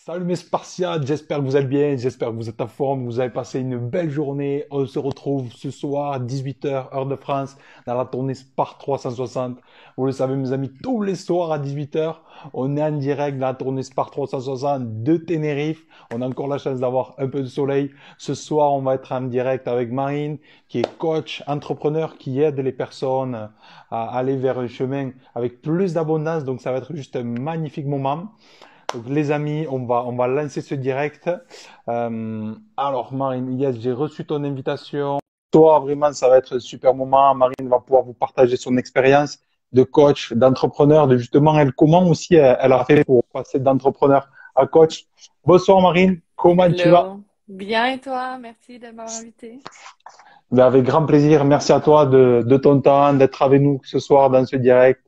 Salut mes Spartiates, j'espère que vous allez bien, j'espère que vous êtes en forme, que vous avez passé une belle journée. On se retrouve ce soir, 18 h, heure de France, dans la tournée Spart 360. Vous le savez mes amis, tous les soirs à 18 h, on est en direct dans la tournée Spart 360 de Tenerife. On a encore la chance d'avoir un peu de soleil. Ce soir, on va être en direct avec Marine, qui est coach, entrepreneur, qui aide les personnes à aller vers un chemin avec plus d'abondance. Donc ça va être juste un magnifique moment. Donc, les amis, on va lancer ce direct. Alors, Marine, yes, j'ai reçu ton invitation. Toi, vraiment, ça va être un super moment. Marine va pouvoir vous partager son expérience de coach, d'entrepreneur, de justement, elle, comment aussi elle a fait pour passer d'entrepreneur à coach. Bonsoir, Marine. Comment tu vas? Hello. Bien et toi? Merci de m'avoir invité. Ben, avec grand plaisir. Merci à toi de ton temps, d'être avec nous ce soir dans ce direct.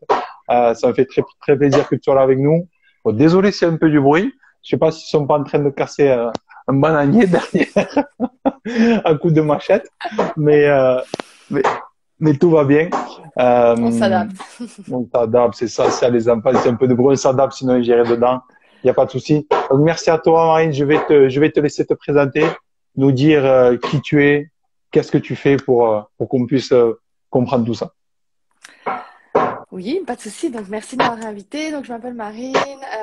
Ça me fait très, très plaisir que tu sois là avec nous. Bon, désolé s'il y a un peu du bruit. Je sais pas s'ils sont pas en train de casser un bananier derrière un coup de machette, mais, euh, mais, mais tout va bien. On Euh, s'adapte. on s'adapte, c'est ça, c'est les enfants, c'est un peu de bruit, on s'adapte, sinon ils iraient dedans. Il n'y a pas de souci. Donc, merci à toi, Marine. Je vais te laisser te présenter, nous dire qui tu es, qu'est-ce que tu fais pour qu'on puisse comprendre tout ça. Oui, pas de souci. Donc, merci de m'avoir invité. Donc, je m'appelle Marine.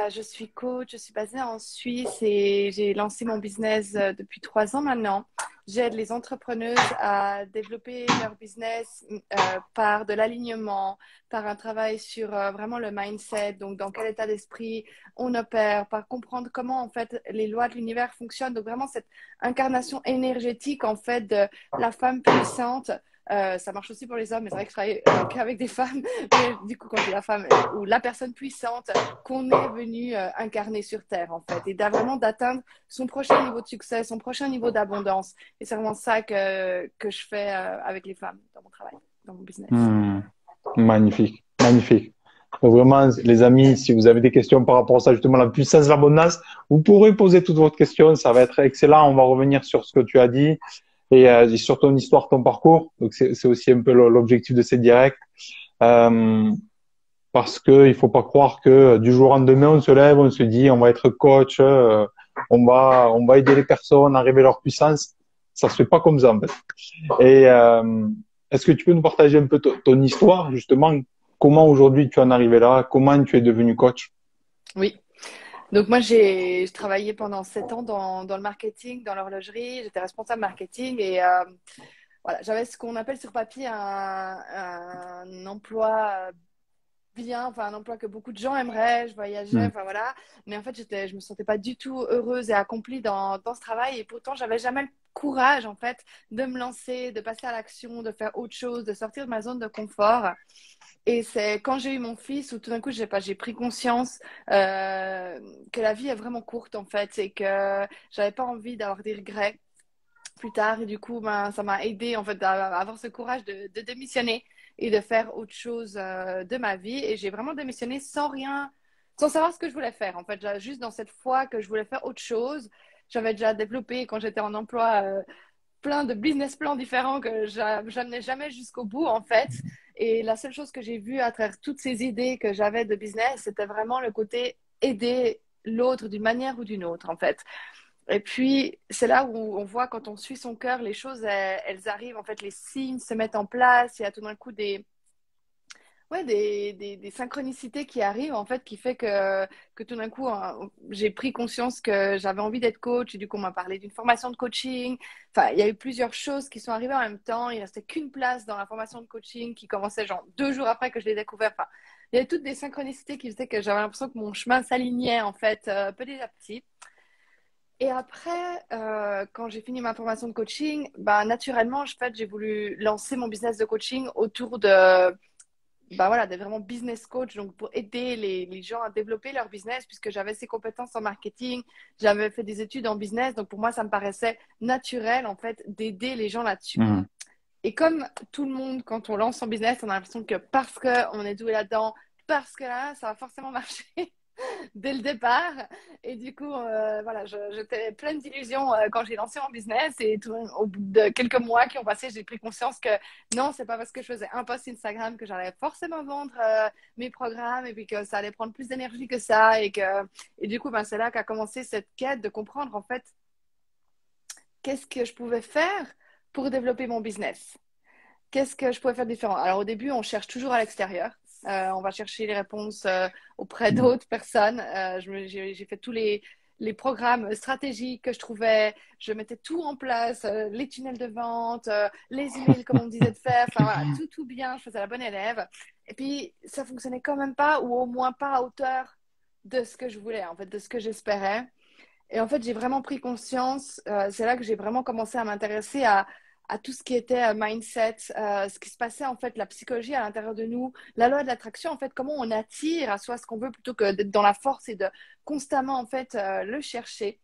Je suis coach. Je suis basée en Suisse et j'ai lancé mon business depuis 3 ans maintenant. J'aide les entrepreneuses à développer leur business par de l'alignement, par un travail sur vraiment le mindset. Donc, dans quel état d'esprit on opère, par comprendre comment en fait les lois de l'univers fonctionnent. Donc, vraiment cette incarnation énergétique en fait de la femme puissante. Ça marche aussi pour les hommes, mais c'est vrai que je travaille qu'avec des femmes. Mais du coup, quand je dis la femme ou la personne puissante qu'on est venu incarner sur Terre, en fait, et vraiment d'atteindre son prochain niveau de succès, son prochain niveau d'abondance. Et c'est vraiment ça que je fais avec les femmes dans mon travail, dans mon business. Hmm, magnifique, magnifique. Donc, vraiment, les amis, si vous avez des questions par rapport à ça, justement, la puissance de l'abondance, vous pourrez poser toutes vos questions. Ça va être excellent. On va revenir sur ce que tu as dit et sur ton histoire, ton parcours. Donc, c'est aussi un peu l'objectif de ces directs. Euh, Parce que il faut pas croire que du jour au lendemain, on se lève, on se dit, on va être coach, on va aider les personnes à arriver à leur puissance. Ça se fait pas comme ça, en fait. Et est-ce que tu peux nous partager un peu ton histoire, justement, comment aujourd'hui tu en es arrivé là, comment tu es devenu coach? Oui. Donc moi, j'ai travaillé pendant 7 ans dans le marketing, dans l'horlogerie. J'étais responsable marketing et voilà, j'avais ce qu'on appelle sur papier un emploi bien, enfin un emploi que beaucoup de gens aimeraient, je voyageais, Hmm. enfin voilà. Mais en fait, je me sentais pas du tout heureuse et accomplie dans ce travail. Et pourtant, j'avais jamais le courage, en fait, de me lancer, de passer à l'action, de faire autre chose, de sortir de ma zone de confort. Et c'est quand j'ai eu mon fils où tout d'un coup, j'ai pris conscience que la vie est vraiment courte, en fait, et que j'avais pas envie d'avoir des regrets plus tard. Et du coup, ben, ça m'a aidé en fait à avoir ce courage de démissionner et de faire autre chose de ma vie. Et j'ai vraiment démissionné sans rien, sans savoir ce que je voulais faire. En fait, juste dans cette foi que je voulais faire autre chose. J'avais déjà développé quand j'étais en emploi plein de business plans différents que j'amenais jamais jusqu'au bout en fait. Et la seule chose que j'ai vue à travers toutes ces idées que j'avais de business, c'était vraiment le côté aider l'autre d'une manière ou d'une autre en fait. Et puis, c'est là où on voit quand on suit son cœur, les choses, elles arrivent, en fait, les signes se mettent en place, il y a tout d'un coup ouais, des synchronicités qui arrivent, en fait, qui fait que tout d'un coup, j'ai pris conscience que j'avais envie d'être coach, et du coup, on m'a parlé d'une formation de coaching. Enfin, il y a eu plusieurs choses qui sont arrivées en même temps. Il restait qu'une place dans la formation de coaching qui commençait genre 2 jours après que je l'ai découvert. Enfin, il y avait toutes des synchronicités qui faisaient que j'avais l'impression que mon chemin s'alignait, en fait, petit à petit. Et après, quand j'ai fini ma formation de coaching, bah, naturellement, en fait, j'ai voulu lancer mon business de coaching autour bah, voilà, d'être vraiment business coach, donc pour aider les gens à développer leur business, puisque j'avais ces compétences en marketing, j'avais fait des études en business, donc pour moi, ça me paraissait naturel, en fait, d'aider les gens là-dessus. Hmm. Et comme tout le monde, quand on lance son business, on a l'impression que parce qu'on est doué là-dedans, parce que là, ça va forcément marcher. dès le départ. Et du coup, voilà, j'étais pleine d'illusions quand j'ai lancé mon business. Et au bout de quelques mois qui ont passé, j'ai pris conscience que non, c'est pas parce que je faisais un post Instagram que j'allais forcément vendre mes programmes et puis que ça allait prendre plus d'énergie que ça. Et du coup, ben, c'est là qu'a commencé cette quête de comprendre en fait qu'est-ce que je pouvais faire pour développer mon business. Qu'est-ce que je pouvais faire de différent? Alors, au début, on cherche toujours à l'extérieur. On va chercher les réponses auprès d'autres personnes. J'ai fait tous les programmes stratégiques que je trouvais. Je mettais tout en place, les tunnels de vente, les emails comme on me disait de faire. Enfin, voilà, tout bien. Je faisais la bonne élève. Et puis, ça fonctionnait quand même pas, ou au moins pas à hauteur de ce que je voulais, en fait, de ce que j'espérais. Et en fait, j'ai vraiment pris conscience, c'est là que j'ai vraiment commencé à m'intéresser à tout ce qui était mindset, ce qui se passait en fait, la psychologie à l'intérieur de nous, la loi de l'attraction, en fait, comment on attire à soi ce qu'on veut plutôt que d'être dans la force et de constamment en fait le chercher.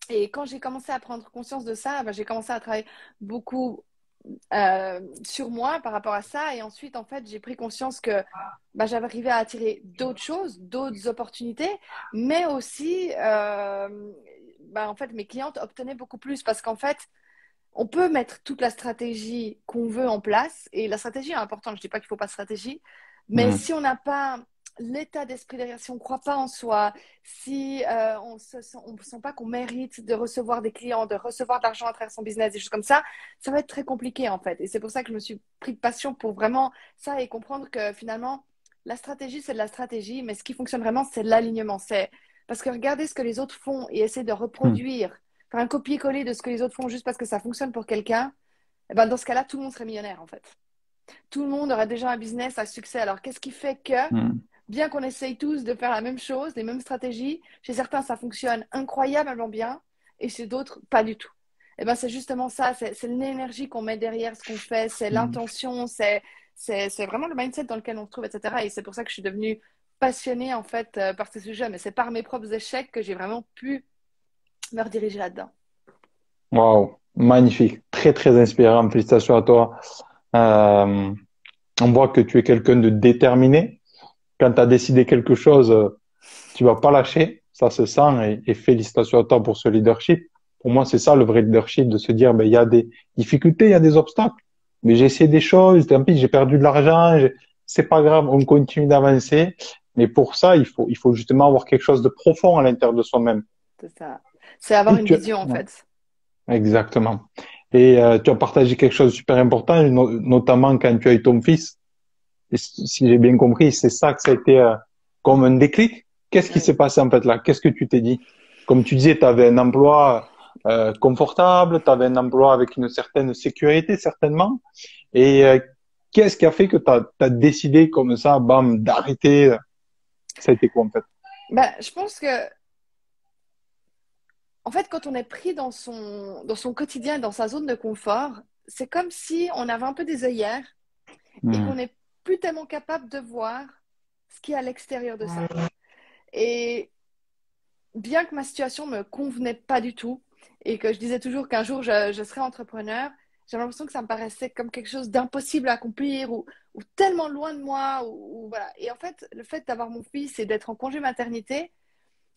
Et quand j'ai commencé à prendre conscience de ça, ben, j'ai commencé à travailler beaucoup sur moi par rapport à ça. Et ensuite, en fait, j'ai pris conscience que bah, j'avais arrivé à attirer d'autres choses, d'autres opportunités, mais aussi, bah, en fait, mes clientes obtenaient beaucoup plus parce qu'en fait, on peut mettre toute la stratégie qu'on veut en place. Et la stratégie est importante. Je ne dis pas qu'il ne faut pas de stratégie. Mais Hmm. si on n'a pas l'état d'esprit derrière, si on ne croit pas en soi, si on ne sent pas qu'on mérite de recevoir des clients, de recevoir de l'argent à travers son business, des choses comme ça va être très compliqué en fait. Et c'est pour ça que je me suis pris de passion pour vraiment ça et comprendre que finalement, la stratégie, c'est de la stratégie, mais ce qui fonctionne vraiment, c'est de l'alignement. C'est parce que regarder ce que les autres font et essayer de Hmm. reproduire, faire un copier-coller de ce que les autres font juste parce que ça fonctionne pour quelqu'un, eh ben dans ce cas-là, tout le monde serait millionnaire en fait. Tout le monde aurait déjà un business à succès. Alors qu'est-ce qui fait que, Hmm. bien qu'on essaye tous de faire la même chose, les mêmes stratégies, chez certains ça fonctionne incroyablement bien et chez d'autres pas du tout. Eh ben c'est justement ça, c'est l'énergie qu'on met derrière ce qu'on fait, c'est Hmm. l'intention, c'est vraiment le mindset dans lequel on se trouve, etc. Et c'est pour ça que je suis devenue passionnée en fait par ce sujet. Mais c'est par mes propres échecs que j'ai vraiment pu me rediriger là-dedans. Waouh, magnifique, très très inspirant. Félicitations à toi. Euh, on voit que tu es quelqu'un de déterminé. Quand tu as décidé quelque chose, tu vas pas lâcher. Ça se sent et félicitations à toi pour ce leadership. Pour moi, c'est ça le vrai leadership, de se dire, ben, il y a des difficultés, il y a des obstacles. Mais j'ai essayé des choses, tant pis, j'ai perdu de l'argent, c'est pas grave, on continue d'avancer. Mais pour ça, il faut justement avoir quelque chose de profond à l'intérieur de soi-même. C'est ça. C'est avoir Et une tu, vision en ouais, fait. exactement. Et tu as partagé quelque chose de super important, notamment quand tu as eu ton fils. Et si j'ai bien compris, c'est ça que ça a été comme un déclic. Qu'est-ce qui Oui. s'est passé en fait là? Qu'est-ce que tu t'es dit? Comme tu disais, tu avais un emploi confortable, tu avais un emploi avec une certaine sécurité certainement. Et qu'est-ce qui a fait que tu as décidé comme ça, bam, d'arrêter? Ça a été quoi en fait? Ben, je pense que en fait, quand on est pris dans son quotidien, dans sa zone de confort, c'est comme si on avait un peu des œillères et qu'on Hmm. n'est plus tellement capable de voir ce qui est à l'extérieur de ça. Et bien que ma situation me convenait pas du tout et que je disais toujours qu'un jour je serais entrepreneur, j'avais l'impression que ça me paraissait comme quelque chose d'impossible à accomplir ou tellement loin de moi. Voilà. Et en fait, le fait d'avoir mon fils et d'être en congé maternité,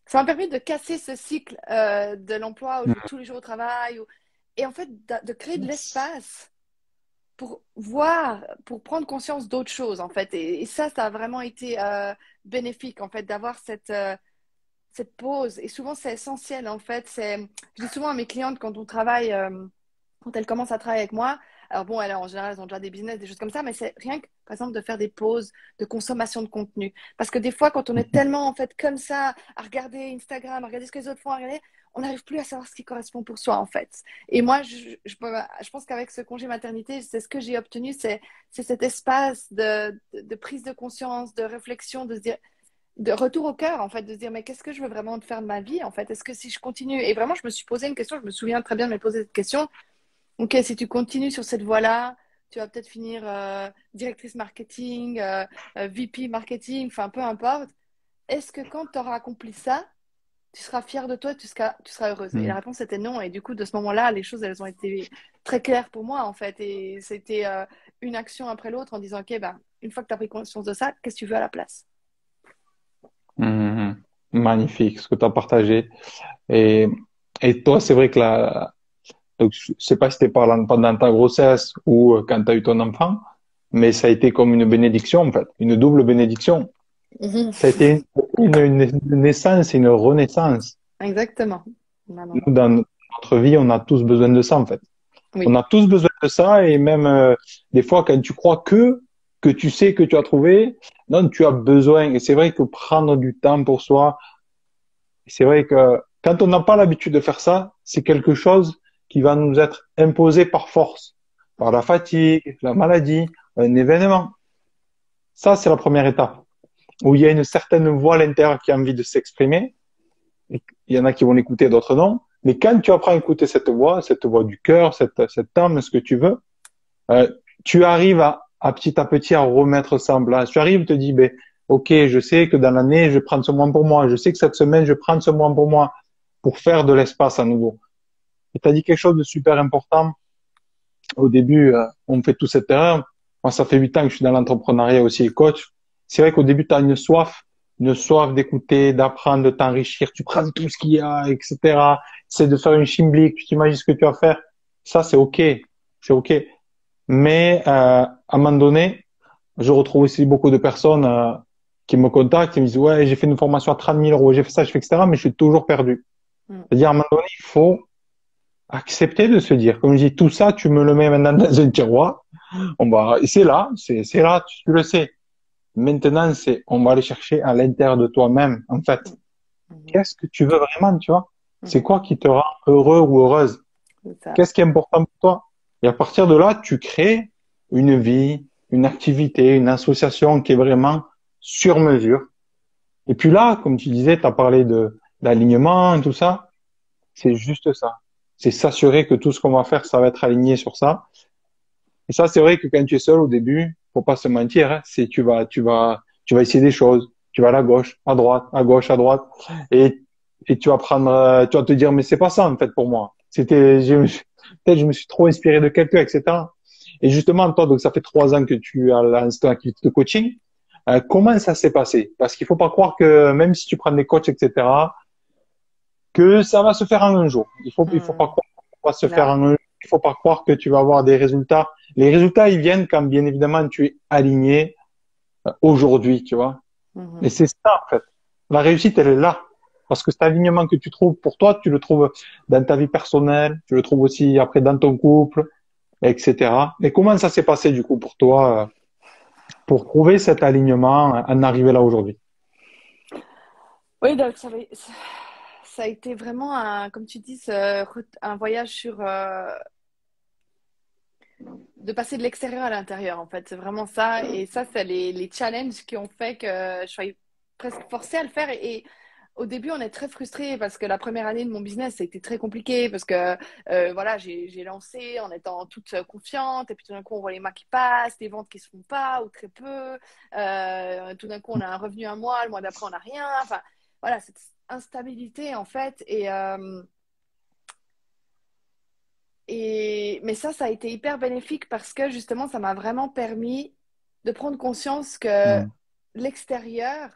ça m'a permis de casser ce cycle de l'emploi où je vais tous les jours au travail et en fait de créer de l'espace pour voir, pour prendre conscience d'autres choses en fait. Et ça a vraiment été bénéfique en fait d'avoir cette pause. Et souvent c'est essentiel en fait. Je dis souvent à mes clientes quand on travaille, quand elles commencent à travailler avec moi, alors bon, en général, elles ont déjà des business, des choses comme ça, mais c'est rien que, par exemple, de faire des pauses de consommation de contenu. Parce que des fois, quand on est tellement, en fait, comme ça, à regarder Instagram, à regarder ce que les autres font, à regarder, on n'arrive plus à savoir ce qui correspond pour soi, en fait. Et moi, je pense qu'avec ce congé maternité, c'est ce que j'ai obtenu, c'est cet espace de prise de conscience, de réflexion, de se dire, de retour au cœur, en fait, de se dire, mais qu'est-ce que je veux vraiment faire de ma vie, en fait? Est-ce que si je continue, et vraiment, je me suis posé une question, je me souviens très bien de me poser cette question. Ok, si tu continues sur cette voie-là, tu vas peut-être finir directrice marketing, VP marketing, enfin peu importe. Est-ce que quand tu auras accompli ça, tu seras fière de toi, tu seras heureuse? Et la Hmm. réponse était non. Et du coup, de ce moment-là, les choses, elles ont été très claires pour moi, en fait. Et c'était une action après l'autre en disant, ok, ben, une fois que tu as pris conscience de ça, qu'est-ce que tu veux à la place? Hmm. magnifique ce que tu as partagé. Et, et toi, c'est vrai que donc, je sais pas si c'était pendant ta grossesse ou quand tu as eu ton enfant, mais ça a été comme une bénédiction, en fait, une double bénédiction. Mhm. Ça a été une naissance et une renaissance. Exactement. Maman. Nous, dans notre vie, on a tous besoin de ça, en fait. On Oui. a tous besoin de ça et même des fois, quand tu crois que tu sais que tu as trouvé, non, tu as besoin. Et c'est vrai que prendre du temps pour soi, c'est vrai que quand on n'a pas l'habitude de faire ça, c'est quelque chose qui va nous être imposé par force, par la fatigue, la maladie, un événement. Ça, c'est la première étape, où il y a une certaine voix à l'intérieur qui a envie de s'exprimer. Et il y en a qui vont l'écouter, d'autres non. Mais quand tu apprends à écouter cette voix du cœur, cette âme, ce que tu veux, euh, tu arrives à petit à remettre ça en place. Tu arrives, te dis, ben, ok, je sais que dans l'année, je vais prendre ce moment pour moi. Je sais que cette semaine, je vais prendre ce moment pour moi, pour faire de l'espace à nouveau. Et tu as dit quelque chose de super important. Au début, on fait toute cette erreur. Moi, ça fait 8 ans que je suis dans l'entrepreneuriat aussi et coach. C'est vrai qu'au début, tu as une soif d'écouter, d'apprendre, de t'enrichir. Tu prends tout ce qu'il y a, etc. C'est de faire une chimblique, tu t'imagines ce que tu vas faire. Ça, c'est OK. C'est OK. Mais à un moment donné, je retrouve aussi beaucoup de personnes qui me contactent et me disent, ouais, j'ai fait une formation à 30 000 euros, j'ai fait ça, je fais etc. Mais je suis toujours perdu. Mm. C'est-à-dire, à un moment donné, il faut accepter de se dire, comme je dis, tout ça, tu me le mets maintenant dans un tiroir. Et c'est là, tu le sais. Maintenant, on va aller chercher à l'intérieur de toi-même, en fait. Mhm. Qu'est-ce que tu veux vraiment, tu vois? C'est Mhm. quoi qui te rend heureux ou heureuse? C'est ça. Qu'est-ce qui est important pour toi? Et à partir de là, tu crées une vie, une activité, une association qui est vraiment sur mesure. Et puis là, comme tu disais, tu as parlé d'alignement et tout ça. C'est juste ça. C'est s'assurer que tout ce qu'on va faire, ça va être aligné sur ça. Et ça, c'est vrai que quand tu es seul au début, faut pas se mentir, hein, tu vas essayer des choses. Tu vas à la gauche, à droite, à gauche, à droite. Et, et tu vas prendre, tu vas te dire, mais c'est pas ça, en fait, pour moi. Peut-être je me suis trop inspiré de quelqu'un, etc. Et justement, toi, donc ça fait 3 ans que tu as lancé ton activité de coaching. Comment ça s'est passé? Parce qu'il faut pas croire que même si tu prends des coachs, etc., que ça va se faire en un jour. Il faut pas Mm. croire que ça va se faire Non. en un jour. Il faut pas croire que tu vas avoir des résultats. Les résultats, ils viennent quand, bien évidemment, tu es aligné aujourd'hui, tu vois. Et Mhm. c'est ça, en fait. La réussite, elle est là. Parce que cet alignement que tu trouves pour toi, tu le trouves dans ta vie personnelle, tu le trouves aussi après dans ton couple, etc. Et comment ça s'est passé, du coup, pour toi, pour trouver cet alignement, en arriver là aujourd'hui? Oui, donc ça a été vraiment un, comme tu dis, un voyage de passer de l'extérieur à l'intérieur, en fait. C'est vraiment ça. Et ça, c'est les challenges qui ont fait que je suis presque forcée à le faire. Et au début, on est très frustré parce que la première année de mon business, ça a été très compliqué parce que voilà, j'ai lancé en étant toute confiante et puis tout d'un coup, on voit les mois qui passent, les ventes qui se font pas ou très peu. Tout d'un coup, on a un revenu un mois, le mois d'après, on n'a rien. Enfin, voilà, cette instabilité en fait. Mais ça a été hyper bénéfique parce que justement, ça m'a vraiment permis de prendre conscience que Mm. l'extérieur,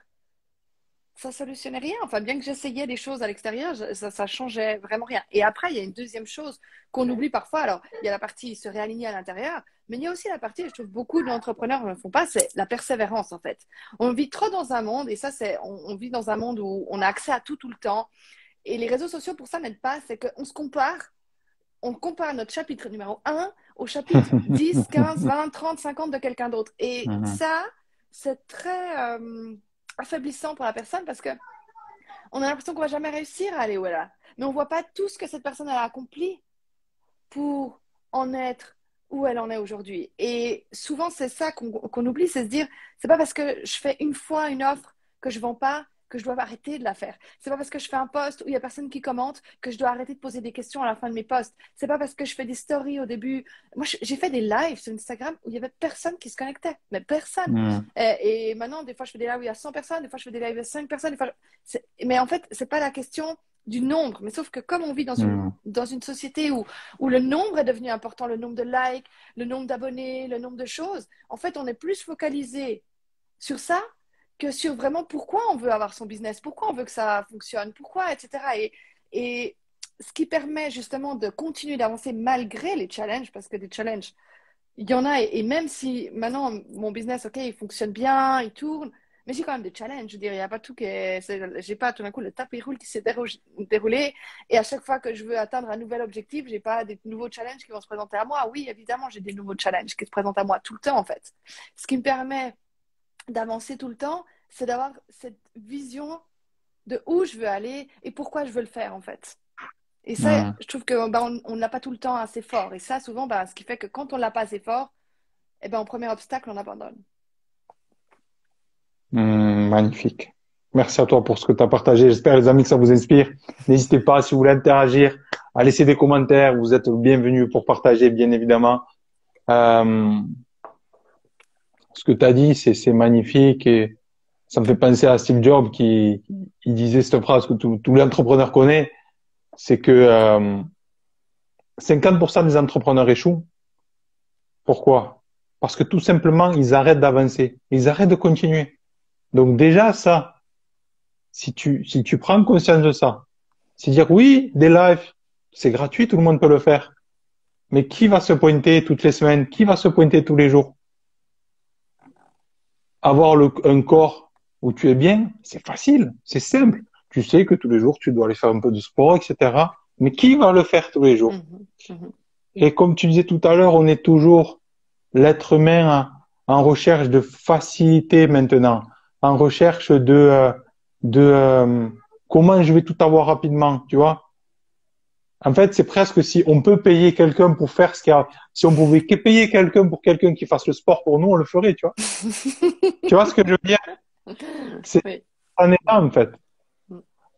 ça solutionnait rien. Enfin, bien que j'essayais des choses à l'extérieur, ça changeait vraiment rien. Et après, il y a une deuxième chose qu'on oublie parfois. Alors, il y a la partie se réaligner à l'intérieur, mais il y a aussi la partie, je trouve beaucoup d'entrepreneurs ne le font pas, c'est la persévérance en fait. On vit trop dans un monde, et ça, on vit dans un monde où on a accès à tout le temps. Et les réseaux sociaux, pour ça, n'aident pas. C'est qu'on se compare, on compare notre chapitre numéro 1 au chapitre 10, 15, 20, 30, 50 de quelqu'un d'autre. Et Mhm. ça, c'est très affaiblissant pour la personne parce que on a l'impression qu'on va jamais réussir à aller où elle est. Mais on voit pas tout ce que cette personne a accompli pour en être où elle en est aujourd'hui. Et souvent, c'est ça qu'on oublie, c'est se dire, c'est pas parce que je fais une fois une offre que je vends pas que je dois arrêter de la faire. C'est pas parce que je fais un post où il y a personne qui commente que je dois arrêter de poser des questions à la fin de mes posts. C'est pas parce que je fais des stories au début. Moi, j'ai fait des lives sur Instagram où il y avait personne qui se connectait, mais personne. Mhm. Et maintenant, des fois, je fais des lives où il y a 100 personnes, des fois, je fais des lives où il y a 5 personnes. Mais en fait, c'est pas la question du nombre. Mais sauf que comme on vit Mhm. dans une société où le nombre est devenu important, le nombre de likes, le nombre d'abonnés, le nombre de choses, en fait, on est plus focalisé sur ça que sur vraiment pourquoi on veut avoir son business, pourquoi on veut que ça fonctionne, pourquoi, etc. Et ce qui permet justement de continuer d'avancer malgré les challenges, parce que des challenges, il y en a, et même si maintenant mon business, ok, il fonctionne bien, il tourne, mais j'ai quand même des challenges. Je veux dire, il n'y a pas tout qui est. J'ai pas tout d'un coup le tapis roule qui s'est déroulé, et à chaque fois que je veux atteindre un nouvel objectif, j'ai pas des nouveaux challenges qui vont se présenter à moi. Oui, évidemment, j'ai des nouveaux challenges qui se présentent à moi tout le temps, en fait. Ce qui me permet d'avancer tout le temps, c'est d'avoir cette vision de où je veux aller et pourquoi je veux le faire, en fait. Et ça, Hmm. je trouve que bah, on ne l'a pas tout le temps assez fort. Et ça, souvent, bah, ce qui fait que quand on ne l'a pas assez fort, eh ben, au premier obstacle, on abandonne. Magnifique. Merci à toi pour ce que tu as partagé. J'espère, les amis, que ça vous inspire. N'hésitez pas, si vous voulez interagir, à laisser des commentaires. Vous êtes bienvenus pour partager, bien évidemment. Euh, Ce que tu as dit, c'est magnifique et ça me fait penser à Steve Jobs qui il disait cette phrase que tout l'entrepreneur connaît, c'est que 50% des entrepreneurs échouent. Pourquoi? Parce que tout simplement, ils arrêtent d'avancer, ils arrêtent de continuer. Donc déjà, ça, si tu prends conscience de ça, c'est dire oui, des lives, c'est gratuit, tout le monde peut le faire. Mais qui va se pointer toutes les semaines? Qui va se pointer tous les jours? Avoir un corps où tu es bien, c'est facile, c'est simple. Tu sais que tous les jours, tu dois aller faire un peu de sport, etc. Mais qui va le faire tous les jours? Mhm, mhm. Et comme tu disais tout à l'heure, on est toujours l'être humain en recherche de facilité maintenant, en recherche de comment je vais tout avoir rapidement, tu vois. En fait, c'est presque si on peut payer quelqu'un pour faire ce qu'il y a. Si on pouvait payer quelqu'un pour quelqu'un qui fasse le sport pour nous, on le ferait, tu vois. Tu vois ce que je veux dire? C'est Oui. un état, en fait.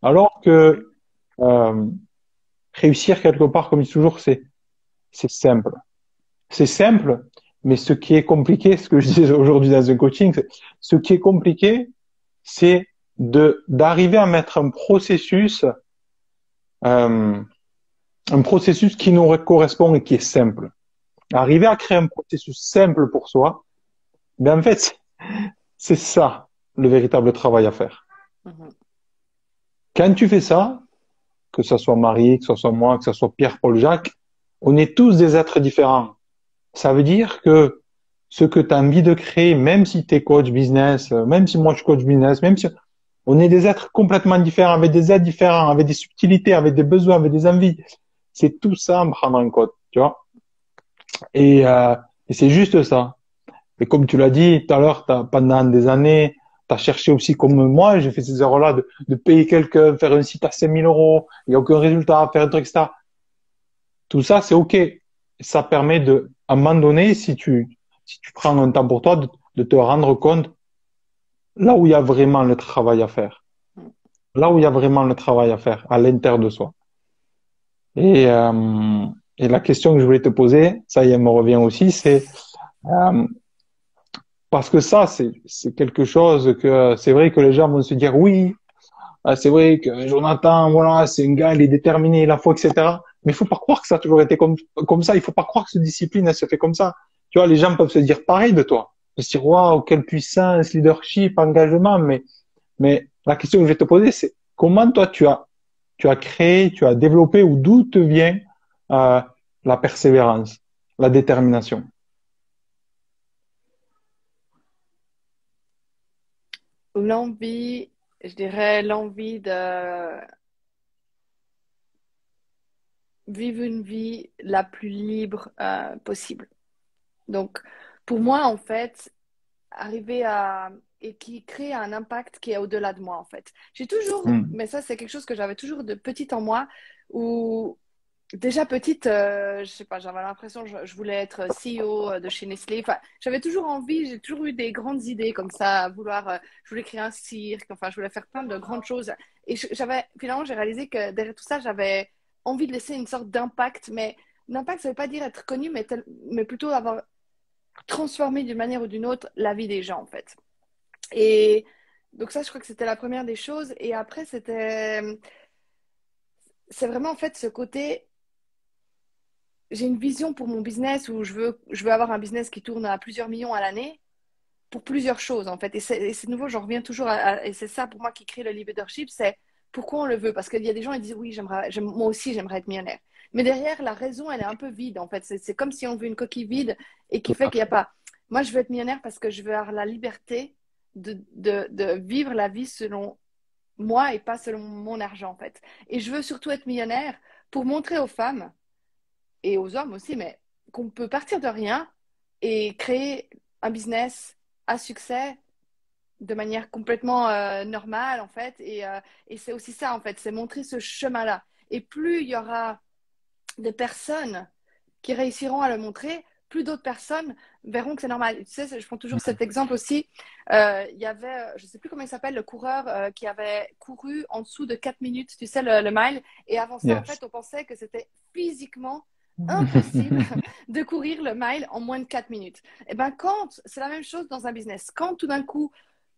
Alors que euh, réussir quelque part, comme je dis toujours, c'est simple. C'est simple, mais ce qui est compliqué, ce que je dis aujourd'hui dans un coaching, ce qui est compliqué, c'est d'arriver à mettre euh, un processus qui nous correspond et qui est simple. Arriver à créer un processus simple pour soi, ben en fait, c'est ça le véritable travail à faire. Mhm. Quand tu fais ça, que ce soit Marie, que ce soit moi, que ce soit Pierre, Paul, Jacques, on est tous des êtres différents. Ça veut dire que ce que tu as envie de créer, même si tu es coach business, même si moi je suis coach business, même si on est des êtres complètement différents, avec des êtres différents, avec des subtilités, avec des besoins, avec des envies. C'est tout ça à prendre en compte, tu vois. Et, euh, et c'est juste ça. Et comme tu l'as dit tout à l'heure, pendant des années, tu as cherché aussi, comme moi, j'ai fait ces erreurs-là, de payer quelqu'un, faire un site à 5 000 euros, il n'y a aucun résultat, faire un truc, etc. Tout ça, c'est OK. Ça permet de, à un moment donné, si tu prends un temps pour toi, de te rendre compte là où il y a vraiment le travail à faire. Là où il y a vraiment le travail à faire, à l'intérieur de soi. Et, euh, et la question que je voulais te poser, ça y est, elle me revient aussi, c'est euh, parce que ça, c'est quelque chose que c'est vrai que les gens vont se dire oui, c'est vrai que Jonathan, voilà, c'est un gars, il est déterminé, il a foi, etc. Mais il faut pas croire que ça a toujours été comme ça. Il faut pas croire que cette discipline, elle se fait comme ça. Tu vois, les gens peuvent se dire pareil de toi. Ils se dire, waouh, quelle puissance, leadership, engagement. Mais la question que je vais te poser, c'est comment toi, tu as créé, tu as développé ou d'où te vient euh, la persévérance, la détermination? L'envie, je dirais l'envie de vivre une vie la plus libre possible. Donc, pour moi, en fait, arriver à et qui crée un impact qui est au-delà de moi en fait. J'ai toujours, Hmm. mais ça c'est quelque chose que j'avais toujours de petite en moi, où déjà petite, je sais pas, j'avais l'impression que je voulais être CEO de chez Nestlé. Enfin, j'avais toujours envie, j'ai toujours eu des grandes idées comme ça, à vouloir, je voulais créer un cirque, enfin, je voulais faire plein de grandes choses. Et j'avais, finalement, j'ai réalisé que derrière tout ça, j'avais envie de laisser une sorte d'impact, mais l'impact, ça veut pas dire être connu, mais plutôt avoir transformé d'une manière ou d'une autre la vie des gens, en fait. Et donc ça, je crois que c'était la première des choses. Et après, c'est vraiment en fait ce côté, j'ai une vision pour mon business où je veux avoir un business qui tourne à plusieurs millions à l'année. pour plusieurs choses, en fait. Et c'est nouveau, j'en reviens toujours et c'est ça pour moi qui crée le leadership, c'est pourquoi on le veut. Parce qu'il y a des gens qui disent, oui, moi aussi, j'aimerais être millionnaire. Mais derrière, la raison, elle est un peu vide, en fait. C'est comme si on veut une coquille vide et qui Tout fait à qu'il n'y a fait. pas. Moi, je veux être millionnaire parce que je veux avoir la liberté de vivre la vie selon moi et pas selon mon argent, en fait. Et je veux surtout être millionnaire pour montrer aux femmes et aux hommes aussi, mais qu'on peut partir de rien et créer un business à succès de manière complètement normale, en fait. Et c'est aussi ça, en fait, c'est montrer ce chemin-là. Et plus il y aura de personnes qui réussiront à le montrer, plus d'autres personnes verront que c'est normal. Tu sais, je prends toujours Mhm. cet exemple aussi. Il y avait, je ne sais plus comment il s'appelle, le coureur qui avait couru en dessous de 4 minutes, tu sais, le mile. Et avant ça, en Yes. fait, on pensait que c'était physiquement impossible de courir le mile en moins de 4 minutes. Et bien, quand, c'est la même chose dans un business, quand tout d'un coup,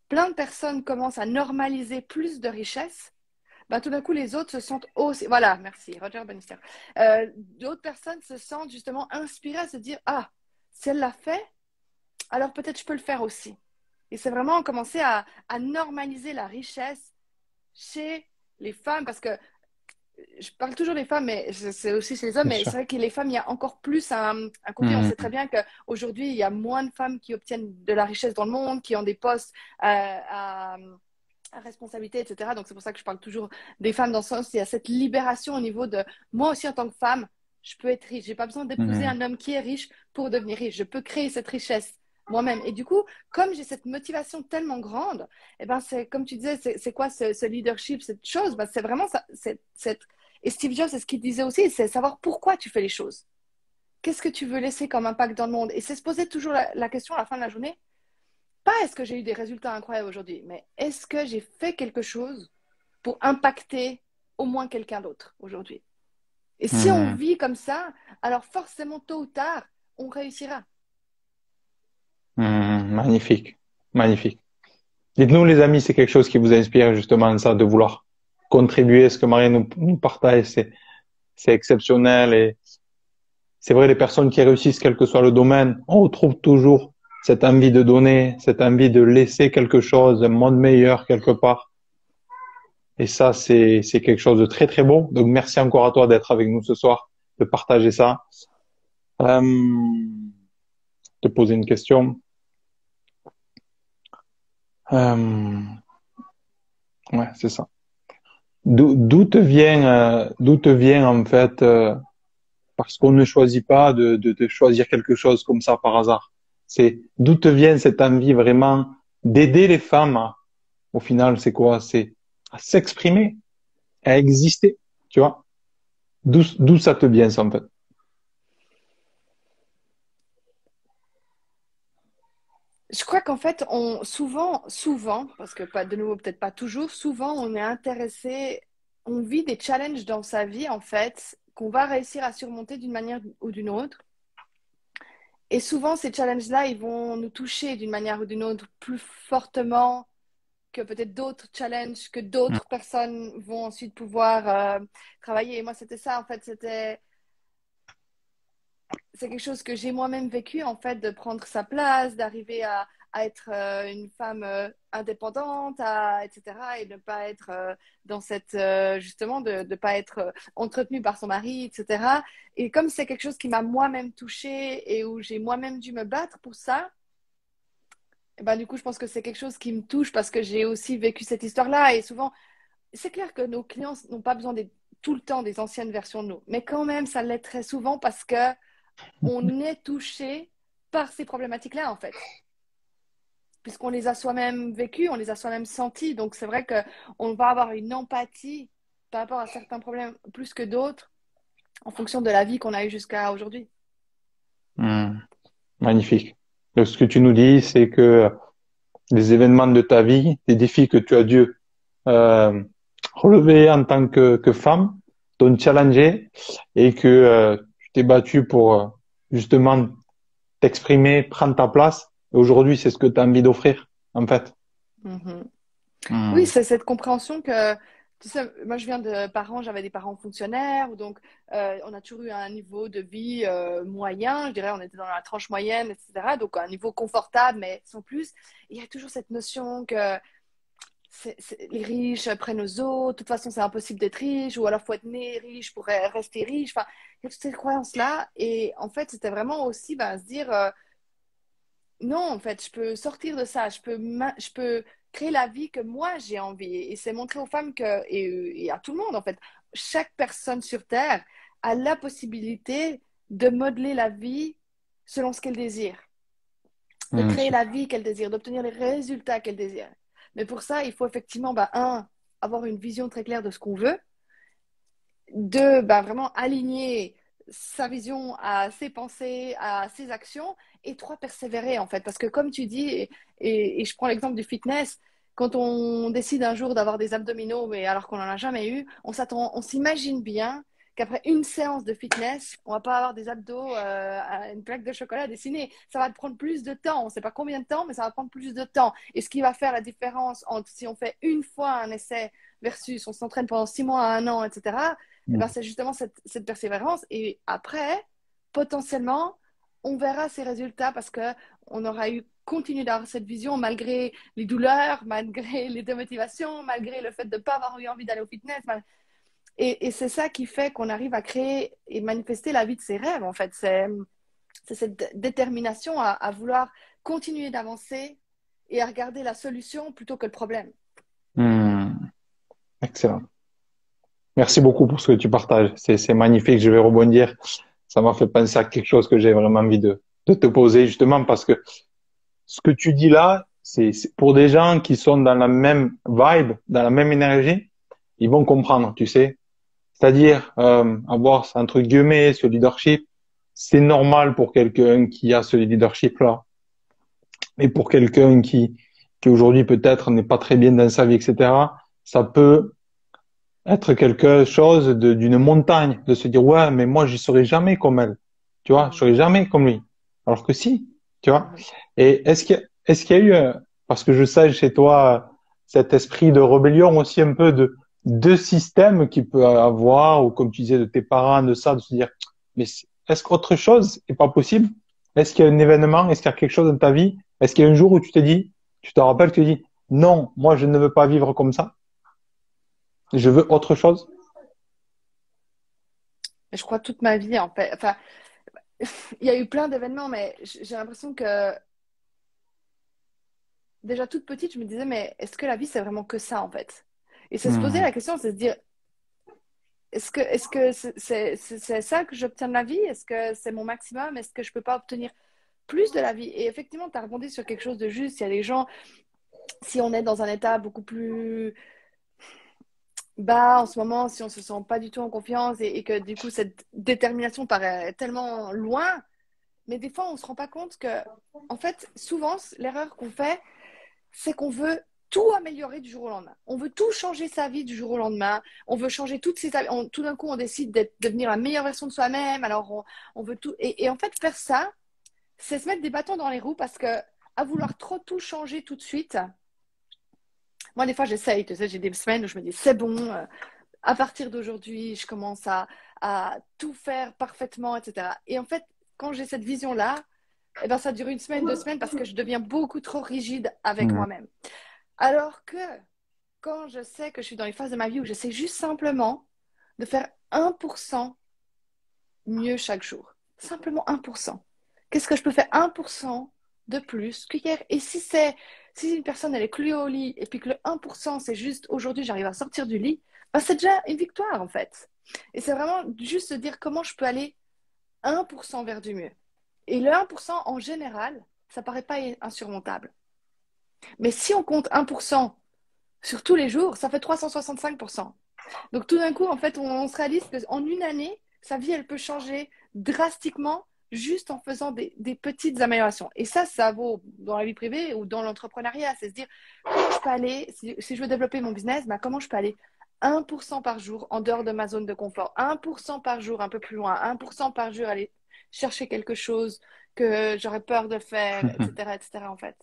plein de personnes commencent à normaliser plus de richesse, bah, tout d'un coup, les autres se sentent aussi. Voilà, merci, Roger Bannister. D'autres personnes se sentent justement inspirées à se dire, ah, si elle l'a fait, alors peut-être je peux le faire aussi. Et c'est vraiment commencer à normaliser la richesse chez les femmes, parce que je parle toujours des femmes, mais c'est aussi chez les hommes, Bien mais sûr. c'est vrai que les femmes, il y a encore plus un côté. On sait très Mhm. bien qu'aujourd'hui, il y a moins de femmes qui obtiennent de la richesse dans le monde, qui ont des postes à responsabilité, etc. Donc c'est pour ça que je parle toujours des femmes dans ce sens. Il y a cette libération au niveau de moi aussi en tant que femme, je peux être riche. J'ai pas besoin d'épouser Mhm. un homme qui est riche pour devenir riche. Je peux créer cette richesse moi-même. Et du coup, comme j'ai cette motivation tellement grande, eh ben c'est comme tu disais, c'est quoi ce leadership, cette chose? Ben, c'est vraiment ça. Et Steve Jobs, c'est ce qu'il disait aussi, c'est savoir pourquoi tu fais les choses. Qu'est-ce que tu veux laisser comme impact dans le monde? Et c'est se poser toujours la question à la fin de la journée, pas est-ce que j'ai eu des résultats incroyables aujourd'hui, mais est-ce que j'ai fait quelque chose pour impacter au moins quelqu'un d'autre aujourd'hui? Et si on Mhm. vit comme ça, alors forcément, tôt ou tard, on réussira. Mhm. Magnifique. Magnifique. Dites-nous, les amis, c'est quelque chose qui vous inspire justement ça, de vouloir contribuer. Ce que Marie nous partage, c'est exceptionnel. Et c'est vrai, les personnes qui réussissent, quel que soit le domaine, on retrouve toujours cette envie de donner, cette envie de laisser quelque chose, un monde meilleur quelque part. Et ça, c'est quelque chose de très, très beau. Donc, merci encore à toi d'être avec nous ce soir, de partager ça. Te poser une question. Euh, ouais, c'est ça. D'où te vient en fait, parce qu'on ne choisit pas de choisir quelque chose comme ça par hasard. C'est d'où te vient cette envie vraiment d'aider les femmes au final, c'est quoi? C'est à s'exprimer, à exister, tu vois? D'où ça te vient, ça, en fait? Je crois qu'en fait, souvent, parce que pas de nouveau, peut-être pas toujours, souvent, on est intéressé, on vit des challenges dans sa vie, en fait, qu'on va réussir à surmonter d'une manière ou d'une autre. Et souvent, ces challenges-là, ils vont nous toucher d'une manière ou d'une autre plus fortement que peut-être d'autres challenges que d'autres personnes vont ensuite pouvoir travailler. Et moi, c'était ça, en fait, c'est quelque chose que j'ai moi-même vécu, en fait, de prendre sa place, d'arriver à être une femme indépendante, etc. Et de ne pas être dans justement, de ne pas être entretenue par son mari, etc. Et comme c'est quelque chose qui m'a moi-même touchée et où j'ai moi-même dû me battre pour ça, eh ben, du coup, je pense que c'est quelque chose qui me touche parce que j'ai aussi vécu cette histoire-là. Et souvent, c'est clair que nos clients n'ont pas besoin tout le temps des anciennes versions de nous. Mais quand même, ça l'est très souvent parce que on est touché par ces problématiques-là, en fait. Puisqu'on les a soi-même vécues, on les a soi-même senties. Donc, c'est vrai qu'on va avoir une empathie par rapport à certains problèmes plus que d'autres en fonction de la vie qu'on a eue jusqu'à aujourd'hui. Hmm, magnifique. Donc, ce que tu nous dis, c'est que les événements de ta vie, les défis que tu as dû euh, relever en tant que femme, t'ont challengé et que tu t'es battu pour justement t'exprimer, prendre ta place. Et aujourd'hui, c'est ce que tu as envie d'offrir, en fait. Mhm. Oui, Hmm. c'est cette compréhension que tu sais, moi, je viens de parents, j'avais des parents fonctionnaires, donc on a toujours eu un niveau de vie moyen, je dirais, on était dans la tranche moyenne, etc. Donc un niveau confortable, mais sans plus. Il y a toujours cette notion que les riches prennent aux autres, de toute façon, c'est impossible d'être riche, ou alors faut être né riche pour rester riche. Enfin, il y a toutes ces croyances-là. Et en fait, c'était vraiment aussi se dire, non, en fait, je peux sortir de ça, je peux créer la vie que moi j'ai envie. Et c'est montrer aux femmes et à tout le monde, en fait, chaque personne sur Terre a la possibilité de modeler la vie selon ce qu'elle désire, de créer la Super. vie qu'elle désire, d'obtenir les résultats qu'elle désire. Mais pour ça, il faut effectivement, avoir une vision très claire de ce qu'on veut, deux, vraiment aligner sa vision à ses pensées, à ses actions, et trois, persévérer en fait. Parce que comme tu dis, et je prends l'exemple du fitness, quand on décide un jour d'avoir des abdominaux, mais alors qu'on n'en a jamais eu, on s'imagine bien qu'après une séance de fitness, on va pas avoir des abdos à une plaque de chocolat dessinée. Ça va prendre plus de temps. On ne sait pas combien de temps, mais ça va prendre plus de temps. Et ce qui va faire la différence entre si on fait une fois un essai versus on s'entraîne pendant 6 mois à un an, etc., eh ben, c'est justement cette persévérance. Et après, potentiellement, on verra ces résultats parce que on aura eu continué d'avoir cette vision malgré les douleurs, malgré les démotivations, malgré le fait de ne pas avoir eu envie d'aller au fitness. Et c'est ça qui fait qu'on arrive à créer et manifester la vie de ses rêves, en fait. C'est cette détermination à vouloir continuer d'avancer et à regarder la solution plutôt que le problème. Hmm. Excellent. Merci beaucoup pour ce que tu partages. C'est magnifique. Je vais rebondir. Ça m'a fait penser à quelque chose que j'ai vraiment envie de te poser justement parce que ce que tu dis là, c'est pour des gens qui sont dans la même vibe, dans la même énergie, ils vont comprendre, tu sais. C'est-à-dire avoir entre guillemets ce leadership, c'est normal pour quelqu'un qui a ce leadership-là, et pour quelqu'un qui aujourd'hui peut-être n'est pas très bien dans sa vie, etc. Ça peut être quelque chose d'une montagne, de se dire ouais, mais moi je serai jamais comme elle, tu vois, je Mhm. serai jamais comme lui. Alors que si, tu vois. Mhm. Et est-ce qu'il y a eu, parce que je sais chez toi cet esprit de rébellion aussi un peu de système qu'il peut avoir ou comme tu disais de tes parents, de ça, de se dire mais est-ce qu'autre chose est pas possible? Est-ce qu'il y a un événement? Est-ce qu'il y a quelque chose dans ta vie? Est-ce qu'il y a un jour où tu t'es dit, tu te rappelles, tu te dis non, moi je ne veux pas vivre comme ça, je veux autre chose? Je crois toute ma vie, en fait. Enfin, il y a eu plein d'événements, mais j'ai l'impression que déjà toute petite, je me disais, mais est-ce que la vie, c'est vraiment que ça, en fait? Et c'est se poser Hmm. la question, c'est se dire, est-ce que c'est ça que j'obtiens de la vie? Est-ce que c'est mon maximum? Est-ce que je peux pas obtenir plus de la vie? Et effectivement, tu as rebondi sur quelque chose de juste. Il y a des gens, si on est dans un état beaucoup plus bas en ce moment, si on se sent pas du tout en confiance et que du coup, cette détermination paraît tellement loin, mais des fois, on se rend pas compte que, en fait, souvent, l'erreur qu'on fait, c'est qu'on veut tout améliorer du jour au lendemain. On veut tout changer sa vie du jour au lendemain. On veut changer toutes ses... tout d'un coup, on décide de devenir la meilleure version de soi-même. Alors, on veut tout... Et en fait, faire ça, c'est se mettre des bâtons dans les roues parce que à vouloir trop tout changer tout de suite, moi, des fois, j'essaye. Tu sais, j'ai des semaines où je me dis, c'est bon, à partir d'aujourd'hui, je commence à tout faire parfaitement, etc. Et en fait, quand j'ai cette vision-là, eh ben, ça dure une semaine, 2 semaines parce que je deviens beaucoup trop rigide avec Hmm. moi-même. Alors que quand je sais que je suis dans les phases de ma vie où j'essaie juste simplement de faire 1% mieux chaque jour, simplement 1%. Qu'est-ce que je peux faire 1% de plus qu'hier? Et si une personne elle est clouée au lit et puis que le 1% c'est juste aujourd'hui j'arrive à sortir du lit, ben, c'est déjà une victoire en fait. Et c'est vraiment juste se dire comment je peux aller 1% vers du mieux. Et le 1% en général, ça paraît pas insurmontable. Mais si on compte 1% sur tous les jours, ça fait 365%. Donc tout d'un coup, en fait, on se réalise qu'en une année, sa vie, elle peut changer drastiquement juste en faisant des petites améliorations. Et ça vaut dans la vie privée ou dans l'entrepreneuriat. C'est se dire, comment je peux aller, si je veux développer mon business, comment je peux aller 1% par jour en dehors de ma zone de confort, 1% par jour un peu plus loin, 1% par jour aller chercher quelque chose que j'aurais peur de faire, etc., etc., en fait.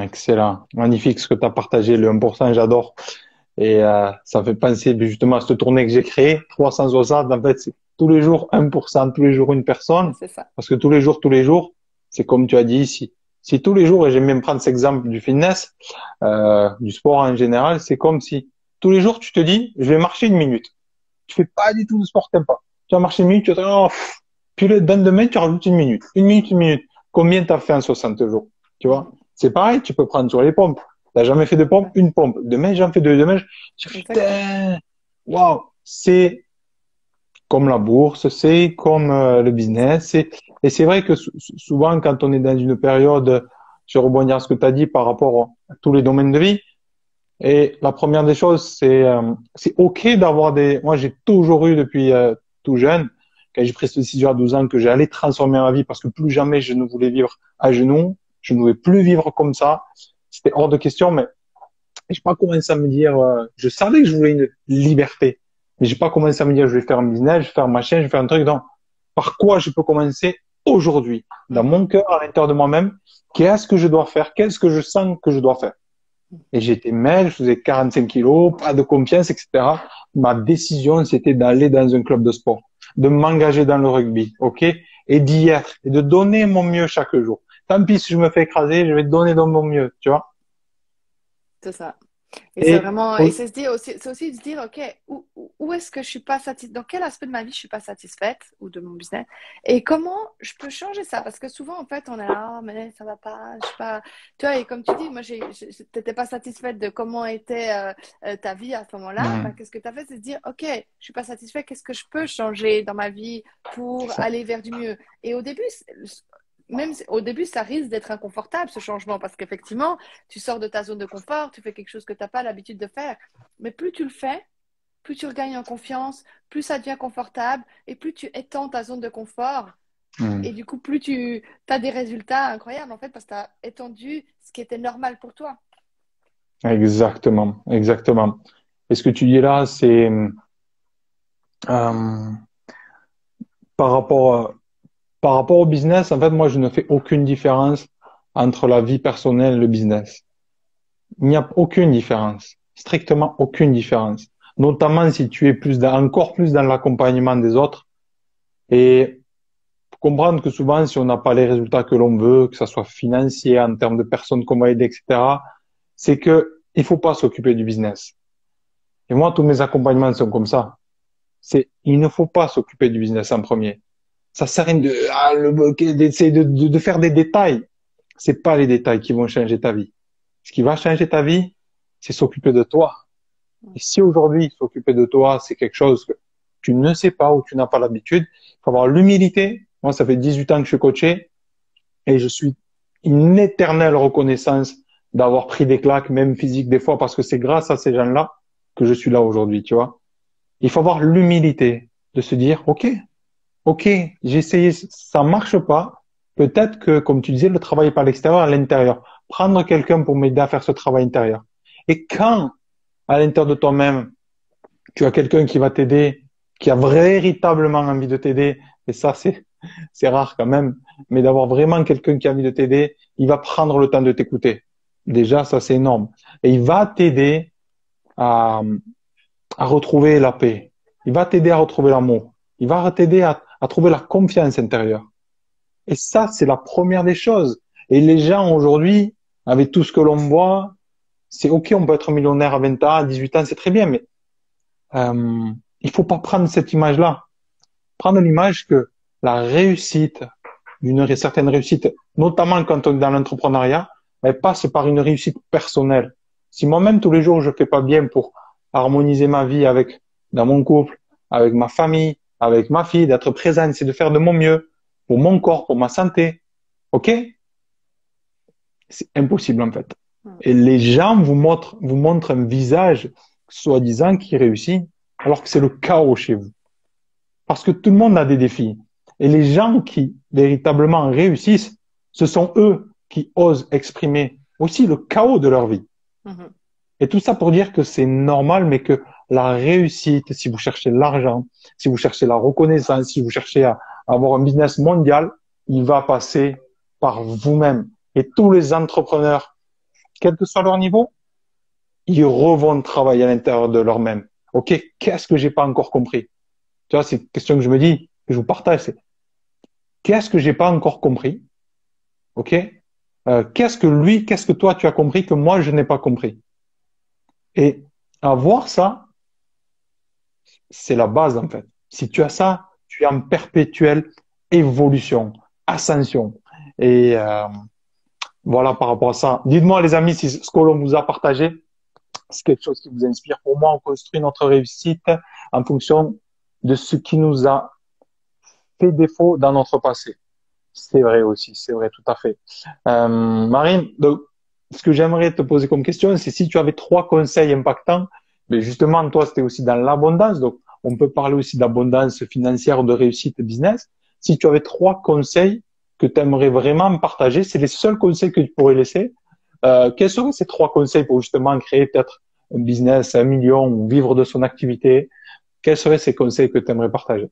Excellent. Magnifique ce que tu as partagé, le 1%, j'adore. Et ça fait penser justement à cette tournée que j'ai créée, 360. En fait, c'est tous les jours 1%, tous les jours une personne. C'est ça. Parce que tous les jours, c'est comme tu as dit ici. Si tous les jours, et j'aime bien prendre cet exemple du fitness, du sport en général, c'est comme si tous les jours, tu te dis, je vais marcher 1 minute. Tu fais pas du tout de sport, t'aimes pas. Tu vas marcher 1 minute, tu vas te dire, oh, pff. Puis le lendemain, tu rajoutes 1 minute. 1 minute, 1 minute. Combien t'as fait en 60 jours? Tu vois? Mhm. C'est pareil, tu peux prendre sur les pompes. T'as jamais fait de pompe? Une pompe. Demain, j'en fais deux. Demain, je dis, Exactement. putain, waouh, c'est comme la bourse, c'est comme le business. Et c'est vrai que souvent, quand on est dans une période, je rebondis à ce que tu as dit par rapport à tous les domaines de vie. Et la première des choses, c'est OK d'avoir des. Moi, j'ai toujours eu depuis tout jeune, quand j'ai pris cette décision à 12 ans, que j'allais transformer ma vie parce que plus jamais je ne voulais vivre à genoux. Je ne voulais plus vivre comme ça. C'était hors de question, mais j'ai pas commencé à me dire. Je savais que je voulais une liberté, mais j'ai pas commencé à me dire je vais faire un business, je vais faire un machin, je vais faire un truc. Donc, par quoi je peux commencer aujourd'hui, dans Mhm. mon cœur, à l'intérieur de moi-même, qu'est-ce que je dois faire, qu'est-ce que je sens que je dois faire. Et j'étais maigre, je faisais 45 kilos, pas de confiance, etc. Ma décision, c'était d'aller dans un club de sport, de m'engager dans le rugby, ok, et d'y être, et de donner mon mieux chaque jour. Tant pis si je me fais écraser, je vais donner de mon mieux, tu vois. C'est ça. Et c'est Et vraiment, et c'est se dire aussi, c'est aussi de se dire, OK, où est-ce que je suis pas satisfaite, dans quel aspect de ma vie je suis pas satisfaite ou de mon business, et comment je peux changer ça? Parce que souvent, en fait, on est là, ah, mais ça va pas, je sais pas, tu vois, et comme tu dis, moi, t'étais pas satisfaite de comment était ta vie à ce moment-là, bah, hmm, qu'est-ce que tu as fait? C'est de dire, OK, je suis pas satisfaite, qu'est-ce que je peux changer dans ma vie c'est pour ça. aller vers du mieux? Et au début, même au début, ça risque d'être inconfortable, ce changement, parce qu'effectivement, tu sors de ta zone de confort, tu fais quelque chose que tu n'as pas l'habitude de faire. Mais plus tu le fais, plus tu regagnes en confiance, plus ça devient confortable et plus tu étends ta zone de confort. Hmm. Et du coup, plus tu as des résultats incroyables, en fait, parce que tu as étendu ce qui était normal pour toi. Exactement, exactement. Et ce que tu dis là, c'est euh, par rapport par rapport au business. En fait, moi, je ne fais aucune différence entre la vie personnelle et le business. Il n'y a aucune différence, strictement aucune différence. Notamment si tu es encore plus dans l'accompagnement des autres. Et faut comprendre que souvent, si on n'a pas les résultats que l'on veut, que ça soit financier, en termes de personnes qu'on va aider, etc., c'est que il faut pas s'occuper du business. Et moi, tous mes accompagnements sont comme ça. Il ne faut pas s'occuper du business en premier. Ça sert à rien d'essayer de faire des détails. C'est pas les détails qui vont changer ta vie. Ce qui va changer ta vie, c'est s'occuper de toi. Et si aujourd'hui, s'occuper de toi, c'est quelque chose que tu ne sais pas ou tu n'as pas l'habitude, il faut avoir l'humilité. Moi, ça fait 18 ans que je suis coaché et je suis une éternelle reconnaissance d'avoir pris des claques, même physiques des fois, parce que c'est grâce à ces gens-là que je suis là aujourd'hui, tu vois. Il faut avoir l'humilité de se dire, OK, j'ai essayé, ça marche pas. Peut-être que, comme tu disais, le travail est pas à l'extérieur, à l'intérieur. Prendre quelqu'un pour m'aider à faire ce travail intérieur. Et quand, à l'intérieur de toi-même, tu as quelqu'un qui va t'aider, qui a véritablement envie de t'aider, et ça, c'est rare quand même, mais d'avoir vraiment quelqu'un qui a envie de t'aider, il va prendre le temps de t'écouter. Déjà, ça, c'est énorme. Et il va t'aider à, à retrouver la paix. Il va t'aider à retrouver l'amour. Il va t'aider à trouver la confiance intérieure. Et ça, c'est la première des choses. Et les gens aujourd'hui, avec tout ce que l'on voit, c'est OK, on peut être millionnaire à 20 ans, à 18 ans, c'est très bien, mais euh, il faut pas prendre cette image-là. Prendre l'image que la réussite, une certaine réussite, notamment quand on est dans l'entrepreneuriat, elle passe par une réussite personnelle. Si moi-même, tous les jours, je fais pas bien pour harmoniser ma vie avec, dans mon couple, avec ma famille, avec ma fille, d'être présent, c'est de faire de mon mieux pour mon corps, pour ma santé. OK? C'est impossible, en fait. Et les gens vous montrent un visage soi-disant qui réussit, alors que c'est le chaos chez vous. Parce que tout le monde a des défis. Et les gens qui véritablement réussissent, ce sont eux qui osent exprimer aussi le chaos de leur vie. Mhm. Et tout ça pour dire que c'est normal, mais que la réussite, si vous cherchez l'argent, si vous cherchez la reconnaissance, si vous cherchez à avoir un business mondial, il va passer par vous-même. Et tous les entrepreneurs, quel que soit leur niveau, ils revont travailler à l'intérieur de leur-même. OK, qu'est-ce que j'ai pas encore compris? Tu vois, c'est une question que je me dis, que je vous partage, c'est qu'est-ce que j'ai pas encore compris? OK? Qu'est-ce que toi tu as compris que moi je n'ai pas compris? Et avoir ça, c'est la base en fait. Si tu as ça, tu es en perpétuelle évolution, ascension. Et voilà par rapport à ça. Dites-moi les amis si ce que l'on vous a partagé, c'est quelque chose qui vous inspire. Pour moi, on construit notre réussite en fonction de ce qui nous a fait défaut dans notre passé. C'est vrai aussi, c'est vrai tout à fait. Marine, donc, ce que j'aimerais te poser comme question, c'est si tu avais trois conseils impactants, mais justement, toi, c'était aussi dans l'abondance, donc on peut parler aussi d'abondance financière, de réussite business. Si tu avais trois conseils que tu aimerais vraiment partager, c'est les seuls conseils que tu pourrais laisser. Quels seraient ces trois conseils pour justement créer peut-être un business, 1 million, ou vivre de son activité? Quels seraient ces conseils que tu aimerais partager?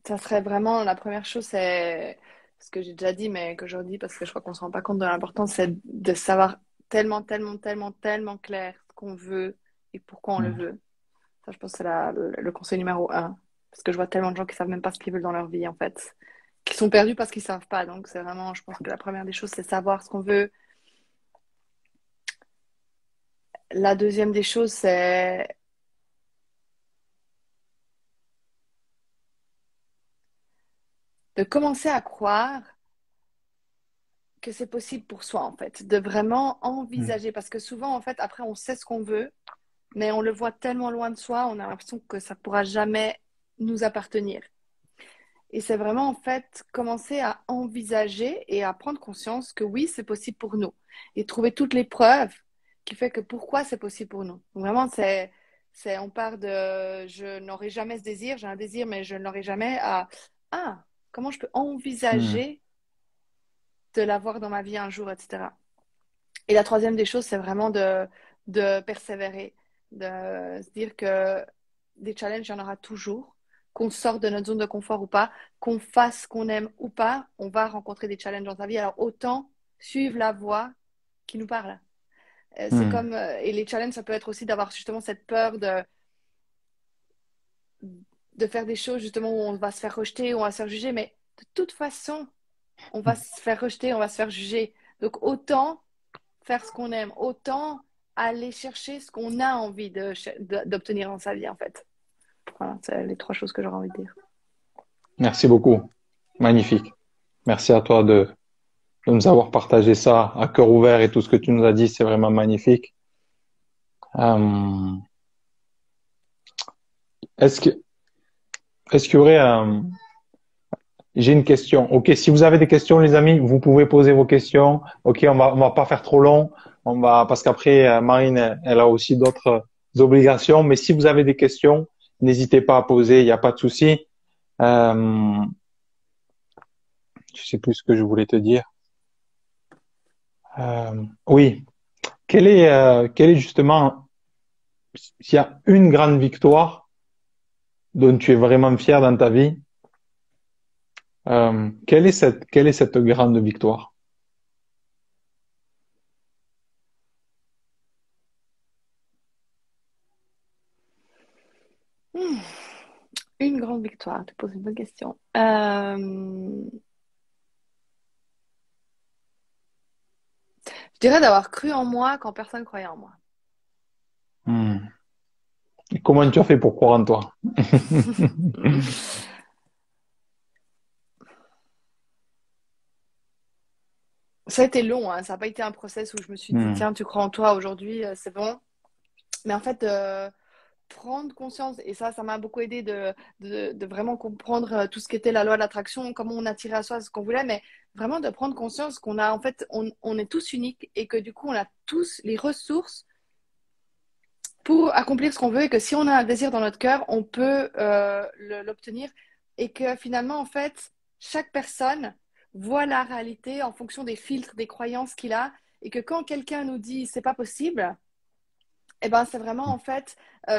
Ça serait vraiment la première chose, c'est ce que j'ai déjà dit, mais que je redis parce que je crois qu'on se rend pas compte de l'importance, c'est de savoir tellement, tellement, tellement, tellement clair ce qu'on veut et pourquoi on le Hmm. veut. Ça, je pense que c'est le conseil numéro un. Parce que je vois tellement de gens qui savent même pas ce qu'ils veulent dans leur vie, en fait. Qui sont perdus parce qu'ils savent pas. Donc, c'est vraiment, je pense que la première des choses, c'est savoir ce qu'on veut. La deuxième des choses, c'est de commencer à croire que c'est possible pour soi, en fait. De vraiment Hmm. envisager. Parce que souvent, en fait, après, on sait ce qu'on veut, mais on le voit tellement loin de soi, on a l'impression que ça pourra jamais nous appartenir. Et c'est vraiment en fait commencer à envisager et à prendre conscience que oui, c'est possible pour nous. Et trouver toutes les preuves qui fait que pourquoi c'est possible pour nous. Donc vraiment, on part de je n'aurai jamais ce désir, j'ai un désir, mais je ne l'aurai jamais à ah, comment je peux Hmm. envisager de l'avoir dans ma vie un jour, etc. Et la troisième des choses, c'est vraiment de persévérer, de se dire que des challenges, il y en aura toujours, qu'on sorte de notre zone de confort ou pas, qu'on fasse ce qu'on aime ou pas, on va rencontrer des challenges dans sa vie. Alors autant suivre la voie qui nous parle. C'est Hmm. comme, et les challenges, ça peut être aussi d'avoir justement cette peur de faire des choses justement où on va se faire rejeter, où on va se faire juger, mais de toute façon, on va se faire rejeter, on va se faire juger. Donc autant faire ce qu'on aime, autant aller chercher ce qu'on a envie d'obtenir dans sa vie, en fait. Voilà, c'est les trois choses que j'aurais envie de dire. Merci beaucoup. Magnifique. Merci à toi de nous avoir partagé ça à cœur ouvert et tout ce que tu nous as dit, c'est vraiment magnifique. Euh, est-ce que, est-ce qu'il y aurait, j'ai une question. Ok, si vous avez des questions, les amis, vous pouvez poser vos questions. Ok, on va pas faire trop long. Parce qu'après, Marine, elle a aussi d'autres obligations. Mais si vous avez des questions, n'hésitez pas à poser. Il n'y a pas de souci. Euh, je sais plus ce que je voulais te dire. Oui. Quelle est justement, s'il y a une grande victoire dont tu es vraiment fier dans ta vie, quelle est cette grande victoire? Hmm. Une grande victoire, tu poses une bonne question. Je dirais d'avoir cru en moi quand personne croyait en moi. Hmm. Et comment tu as fait pour croire en toi? Ça a été long, hein. Ça n'a pas été un process où je me suis dit, Hmm. tiens, tu crois en toi aujourd'hui, c'est bon. Mais en fait, prendre conscience, et ça m'a beaucoup aidé de vraiment comprendre tout ce qu'était la loi de l'attraction, comment on attirait à soi ce qu'on voulait, mais vraiment de prendre conscience qu'on a, en fait, on est tous uniques et que du coup, on a tous les ressources pour accomplir ce qu'on veut et que si on a un désir dans notre cœur, on peut l'obtenir et que finalement, en fait, chaque personne voit la réalité en fonction des filtres, des croyances qu'il a et que quand quelqu'un nous dit c'est pas possible, Eh ben, c'est vraiment en fait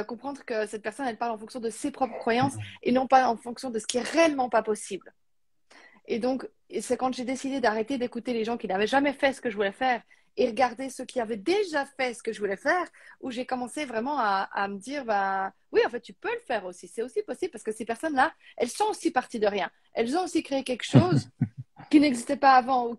comprendre que cette personne, elle parle en fonction de ses propres croyances et non pas en fonction de ce qui est réellement pas possible. Et donc, c'est quand j'ai décidé d'arrêter d'écouter les gens qui n'avaient jamais fait ce que je voulais faire et regarder ceux qui avaient déjà fait ce que je voulais faire, où j'ai commencé vraiment à me dire, bah, oui, en fait, tu peux le faire aussi. C'est aussi possible parce que ces personnes-là, elles sont aussi parties de rien. Elles ont aussi créé quelque chose qui n'existait pas avant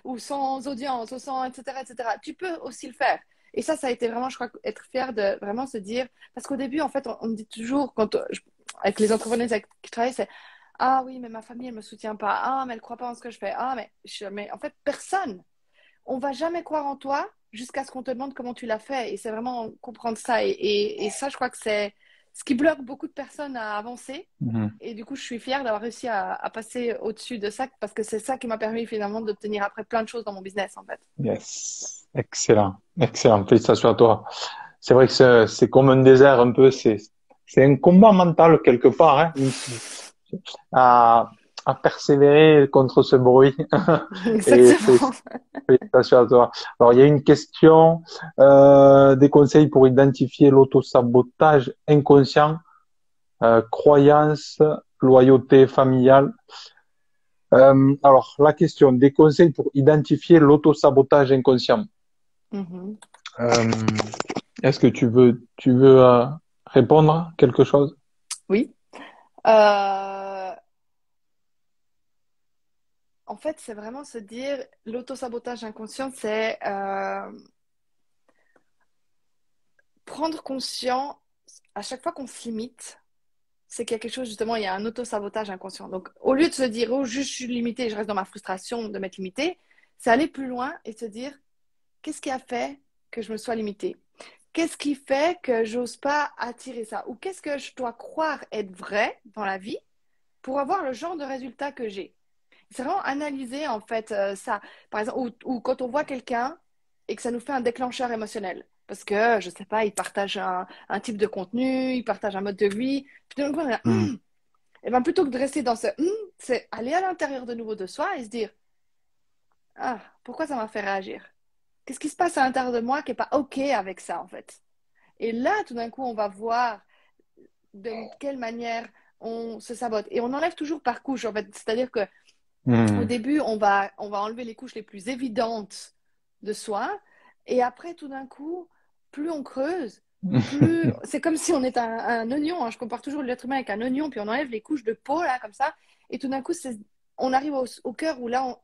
ou sans audience, ou sans, etc., etc. Tu peux aussi le faire. Et ça a été vraiment, je crois, être fier de vraiment se dire, parce qu'au début, en fait, on me dit toujours, avec les entrepreneurs avec qui je travaille, c'est, ah oui, mais ma famille, elle me soutient pas. Ah, mais elle croit pas en ce que je fais. Ah, mais en fait, personne. On va jamais croire en toi jusqu'à ce qu'on te demande comment tu l'as fait. Et c'est vraiment comprendre ça. Et ça, je crois que c'est ce qui bloque beaucoup de personnes à avancer. Mhm. Et du coup, je suis fière d'avoir réussi à passer au-dessus de ça parce que c'est ça qui m'a permis finalement d'obtenir après plein de choses dans mon business, en fait. Yes. Excellent. Excellent. Félicitations à toi. C'est vrai que c'est comme un désert un peu. C'est un combat mental quelque part, hein, à, à persévérer contre ce bruit. Et Exactement. félicitations à toi. Alors, il y a une question, des conseils pour identifier l'autosabotage inconscient, croyance, loyauté familiale. Alors, la question, des conseils pour identifier l'autosabotage inconscient. Mhm. Euh, Est-ce que tu veux répondre à quelque chose? Oui. Euh, En fait, c'est vraiment se dire, l'autosabotage inconscient, c'est prendre conscience à chaque fois qu'on se limite, c'est qu'il y a quelque chose, justement, il y a un auto-sabotage inconscient. Donc, au lieu de se dire, oh, juste, je suis limité, je reste dans ma frustration de m'être limité, c'est aller plus loin et se dire, qu'est-ce qui a fait que je me sois limité? Qu'est-ce qui fait que j'ose pas attirer ça? Ou qu'est-ce que je dois croire être vrai dans la vie pour avoir le genre de résultat que j'ai? C'est vraiment analyser, en fait, ça. Par exemple, ou quand on voit quelqu'un et que ça nous fait un déclencheur émotionnel. Parce que, je sais pas, il partage un type de contenu, il partage un mode de vie. Puis d'un coup, on est là, Hmm. et ben plutôt que de rester dans ce c'est aller à l'intérieur de nouveau de soi et se dire, ah, pourquoi ça m'a fait réagir? Qu'est-ce qui se passe à l'intérieur de moi qui n'est pas OK avec ça, en fait? Et là, tout d'un coup, on va voir de quelle manière on se sabote. Et on enlève toujours par couche, en fait. C'est-à-dire que au Hmm. début, on va enlever les couches les plus évidentes de soi. Et après, tout d'un coup, plus on creuse, plus. C'est comme si on était un oignon, hein. Je compare toujours l'être humain avec un oignon, puis on enlève les couches de peau, là, comme ça. Et tout d'un coup, on arrive au cœur où là,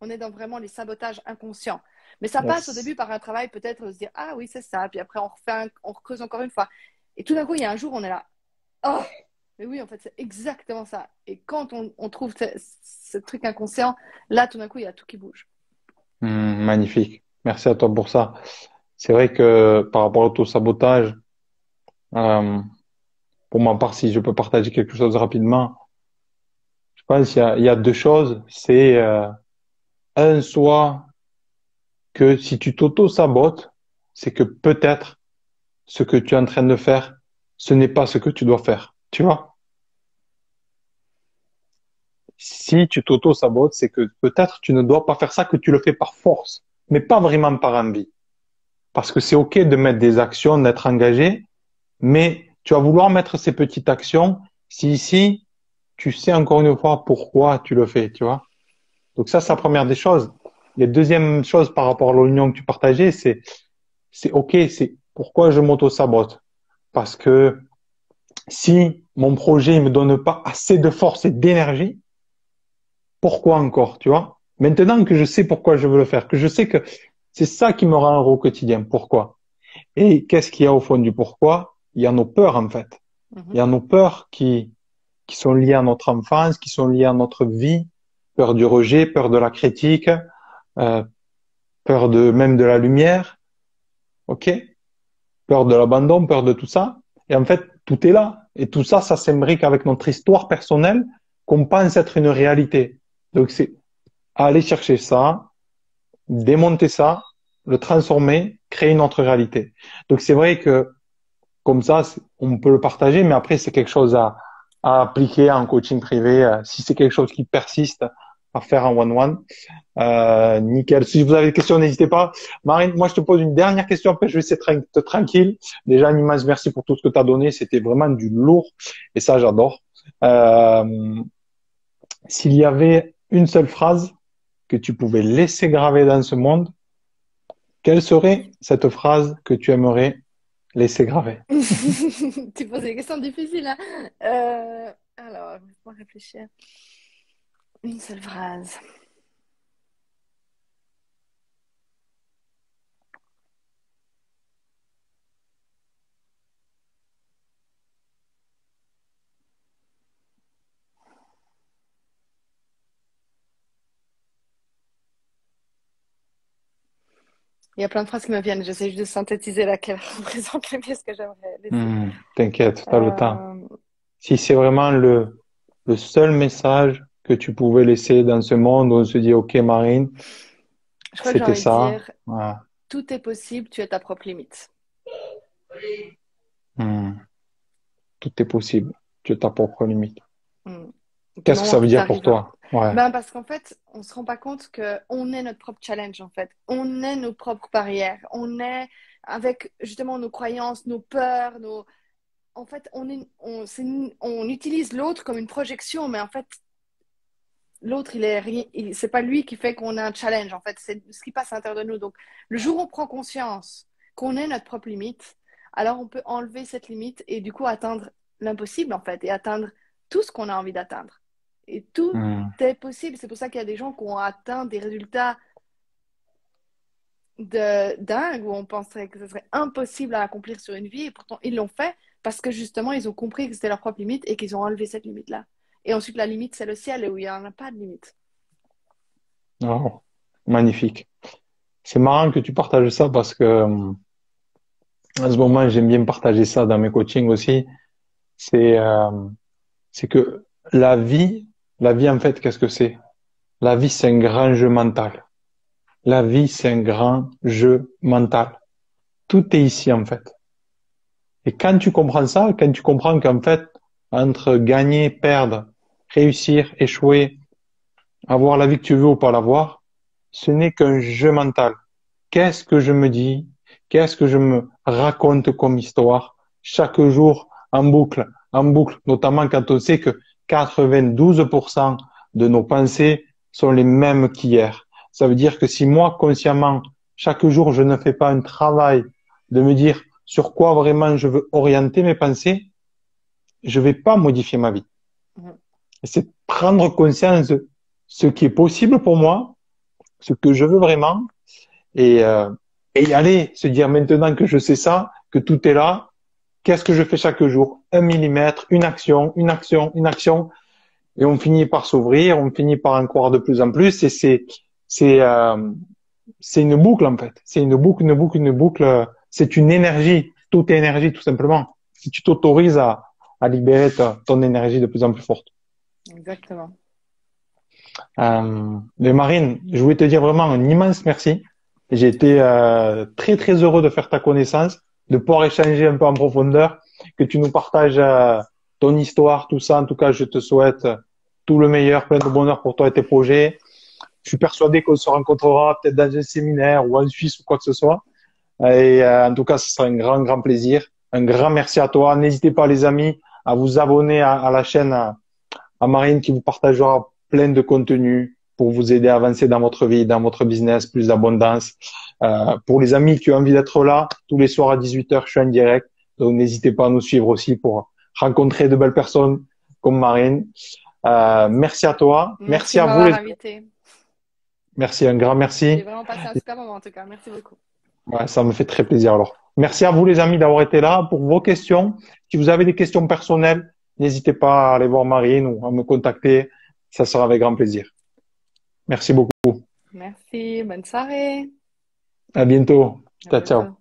on est dans vraiment les sabotages inconscients. Mais ça passe au Yes. début par un travail, peut-être se dire, ah oui, c'est ça. Puis après, on recreuse encore une fois. Et tout d'un coup, il y a un jour, on est là. Oh, mais oui, en fait, c'est exactement ça. Et quand on trouve ce truc inconscient, là, tout d'un coup, il y a tout qui bouge. Magnifique. Merci à toi pour ça. C'est vrai que par rapport au sabotage, euh, pour ma part, si je peux partager quelque chose rapidement, je pense qu'il y a deux choses. C'est un, soit que si tu t'auto-sabotes, c'est que peut-être ce que tu es en train de faire, ce n'est pas ce que tu dois faire. Tu vois? Si tu t'auto-sabotes, c'est que peut-être tu ne dois pas faire ça, que tu le fais par force, mais pas vraiment par envie. Parce que c'est OK de mettre des actions, d'être engagé, mais tu vas vouloir mettre ces petites actions si ici, tu sais encore une fois pourquoi tu le fais, tu vois. Donc ça, c'est la Mhm. première des choses. La deuxième chose par rapport à l'oignon que tu partageais, c'est OK, c'est pourquoi je m'auto-sabote. Parce que si mon projet ne me donne pas assez de force et d'énergie, pourquoi encore, tu vois? Maintenant que je sais pourquoi je veux le faire, que je sais que c'est ça qui me rend heureux au quotidien, pourquoi? Et qu'est-ce qu'il y a au fond du pourquoi? Il y a nos peurs, en fait. Il y Mhm. a nos peurs qui sont liées à notre enfance, qui sont liées à notre vie, peur du rejet, peur de la critique, euh, peur de même de la lumière, ok? Peur de l'abandon, peur de tout ça. Et en fait, tout est là. Et tout ça, ça s'imbrique avec notre histoire personnelle qu'on pense être une réalité. Donc c'est aller chercher ça, démonter ça, le transformer, créer une autre réalité. Donc c'est vrai que comme ça, on peut le partager, mais après c'est quelque chose à appliquer en coaching privé. Si c'est quelque chose qui persiste, à faire en one-one. Nickel. Si vous avez des questions, n'hésitez pas. Marine, moi, je te pose une dernière question, après je vais essayer de te tranquille. Déjà, un immense merci pour tout ce que tu as donné. C'était vraiment du lourd et ça, j'adore. S'il y avait une seule phrase que tu pouvais laisser graver dans ce monde, quelle serait cette phrase que tu aimerais laisser graver? Tu poses des questions difficiles, hein? Alors, laisse-moi réfléchir. Une seule phrase. Il y a plein de phrases qui me viennent. J'essaie juste de synthétiser laquelle représente le mieux ce que j'aimerais laisser. T'inquiète, t'as le temps. Euh, Si c'est vraiment le seul message que tu pouvais laisser dans ce monde où on se dit, OK, Marine, je crois que j'ai c'était envie de ça. dire, Voilà. tout est possible, tu es ta propre limite. Hmm. Tout est possible. Tu es ta propre limite. Mm. Du Qu'est-ce que moment ça que veut tu dire pour arrives à... toi? Ouais. Ben, parce qu'en fait, on se rend pas compte que on est notre propre challenge, en fait. On est nos propres barrières. On est avec justement nos croyances, nos peurs, nos... En fait, on utilise l'autre comme une projection, mais en fait, l'autre, c'est pas lui qui fait qu'on a un challenge, en fait. C'est ce qui passe à l'intérieur de nous. Donc, le jour où on prend conscience qu'on est notre propre limite, alors on peut enlever cette limite et du coup atteindre l'impossible, en fait, et atteindre tout ce qu'on a envie d'atteindre. Et tout Hmm. est possible. C'est pour ça qu'il y a des gens qui ont atteint des résultats de dingue où on penserait que ce serait impossible à accomplir sur une vie et pourtant ils l'ont fait parce que justement ils ont compris que c'était leur propre limite et qu'ils ont enlevé cette limite-là. Et ensuite la limite c'est le ciel et où il n'y en a pas de limite. Oh, magnifique. C'est marrant que tu partages ça parce que en ce moment, j'aime bien partager ça dans mes coachings aussi. C'est c'est que la vie, la vie en fait, qu'est-ce que c'est? La vie, c'est un grand jeu mental. La vie, c'est un grand jeu mental. Tout est ici en fait. Et quand tu comprends ça, quand tu comprends qu'en fait, entre gagner, perdre, réussir, échouer, avoir la vie que tu veux ou pas l'avoir, ce n'est qu'un jeu mental. Qu'est-ce que je me dis? Qu'est-ce que je me raconte comme histoire chaque jour en boucle, notamment quand on sait que 92% de nos pensées sont les mêmes qu'hier. Ça veut dire que si moi, consciemment, chaque jour, je ne fais pas un travail de me dire sur quoi vraiment je veux orienter mes pensées, je vais pas modifier ma vie. Mhm. Et c'est prendre conscience de ce qui est possible pour moi, ce que je veux vraiment, et, euh, et y aller, se dire maintenant que je sais ça, que tout est là, qu'est-ce que je fais chaque jour? 1 millimètre, une action, une action, une action, et on finit par s'ouvrir, on finit par en croire de plus en plus, et c'est, euh, c'est une boucle en fait. C'est une boucle, une boucle, une boucle. C'est une énergie. Tout est énergie, tout simplement. Si tu t'autorises à libérer ton énergie de plus en plus forte. Exactement. Mais Marine, je voulais te dire vraiment un immense merci. J'ai été très très heureux de faire ta connaissance, de pouvoir échanger un peu en profondeur, que tu nous partages ton histoire, tout ça. En tout cas, je te souhaite tout le meilleur, plein de bonheur pour toi et tes projets. Je suis persuadé qu'on se rencontrera peut-être dans un séminaire ou en Suisse ou quoi que ce soit. Et en tout cas, ce sera un grand, grand plaisir. Un grand merci à toi. N'hésitez pas, les amis, à vous abonner à la chaîne à Marine qui vous partagera plein de contenu pour vous aider à avancer dans votre vie, dans votre business, plus d'abondance. Pour les amis qui ont envie d'être là, tous les soirs à 18h, je suis en direct. Donc, n'hésitez pas à nous suivre aussi pour rencontrer de belles personnes comme Marine. Merci à toi. Merci Merci de à vous, m'avoir les... invité. Merci, un grand J'ai merci. vraiment passé un super moment en tout cas. Merci beaucoup. Ouais, ça me fait très plaisir alors. Merci à vous les amis d'avoir été là pour vos questions. Si vous avez des questions personnelles, n'hésitez pas à aller voir Marine ou à me contacter. Ça sera avec grand plaisir. Merci beaucoup. Merci. Bonne soirée. À bientôt. À Ciao, ciao. bientôt.